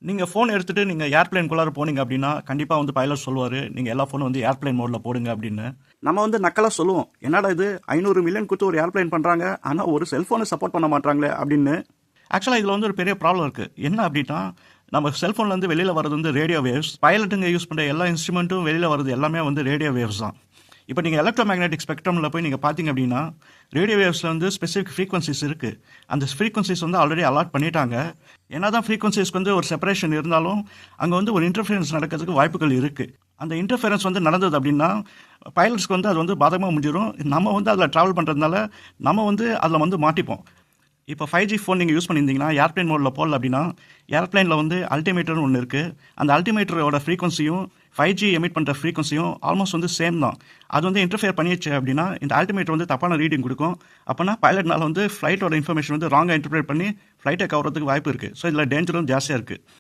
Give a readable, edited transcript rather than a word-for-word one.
நீங்கள் ஃபோன் எடுத்துகிட்டு நீங்கள் ஏர்ப்ளைனுக்குள்ளார போனீங்க அப்படின்னா கண்டிப்பாக வந்து பைலட் சொல்லுவார் நீங்கள் எல்லா ஃபோனும் வந்து ஏர்ப்ளைன் மோடில் போடுங்க அப்படின்னு. நம்ம வந்து நக்கலாக சொல்லுவோம், என்னடா இது 500 மில்லியன் கொடுத்து ஒரு ஏர்ப்ளைன் பண்ணுறாங்க ஆனால் ஒரு செல்ஃபோனை சப்போர்ட் பண்ண மாட்டாங்களே அப்படின்னு. ஆக்சுவலாக இதில் வந்து ஒரு பெரிய ப்ராப்ளம் இருக்குது. என்ன அப்படின்னா நம்ம செல்ஃபோன்லேருந்து வெளியில் வரது வந்து ரேடியோ வேவ்ஸ். பைலட்டுங்க யூஸ் பண்ணுற எல்லா இன்ஸ்ட்ருமெண்ட்டும் வெளியில் வரது எல்லாமே வந்து ரேடியோ வேவ்ஸ் தான். இப்போ நீங்கள் எலக்ட்ரோ மேக்னெட்டிக் ஸ்பெக்ட்ரமில் போய் நீங்கள் பார்த்தீங்க அப்படின்னா ரேடியோ வேவ்ஸில் வந்து ஸ்பெசிஃபிக் ஃப்ரீக்வன்சிஸ் இருக்குது. அந்த ஃப்ரீக்வன்சிஸ் வந்து ஆல்ரெடி அலாட் பண்ணிட்டாங்க. என்ன தான் ஃப்ரீக்வன்சிஸ்க்கு வந்து ஒரு செப்பரேஷன் இருந்தாலும் அங்கே வந்து ஒரு இன்டர்ஃபியரன்ஸ் நடக்கிறதுக்கு வாய்ப்புகள் இருக்குது. அந்த இன்டர்ஃபியரன்ஸ் வந்து நடந்தது அப்படின்னா பைலட்ஸ்க்கு வந்து அது வந்து பாதகமாக முடிஞ்சிடும். நம்ம வந்து அதில் ட்ராவல் பண்ணுறதுனால நம்ம வந்து அதில் வந்து மாட்டிப்போம். இப்போ 5G ஃபோன் நீங்கள் யூஸ் பண்ணியிருந்தீங்கன்னா ஏர்ப்ளைன் மோடில் போடல அப்படின்னா ஏர்ப்ளைனில் வந்து அல்டிமேட்டர்னு ஒன்று இருக்குது. அந்த அல்டிமேட்டரோட ஃப்ரீக்வன்சியும் 5G எமிட் பண்ணுற ஃப்ரீக்வன்சியும் ஆல்மோஸ்ட் வந்து சேம் தான். அது வந்து இன்டர்ஃபியர் பண்ணிடுச்சு அப்படின்னா இந்த அல்டிமேட்டர் வந்து தப்பான ரீடிங் கொடுக்கும். அப்போனா பைலட்னால வந்து ஃப்ளைட்டோட இன்ஃபர்மேஷன் வந்து ராங்காக இன்டர்பிரேட் பண்ணி ஃப்ளைட்டை கவரத்துக்கு வாய்ப்பு இருக்குது. ஸோ இதில் டேஞ்சரும் ஜாஸ்தியாக இருக்குது.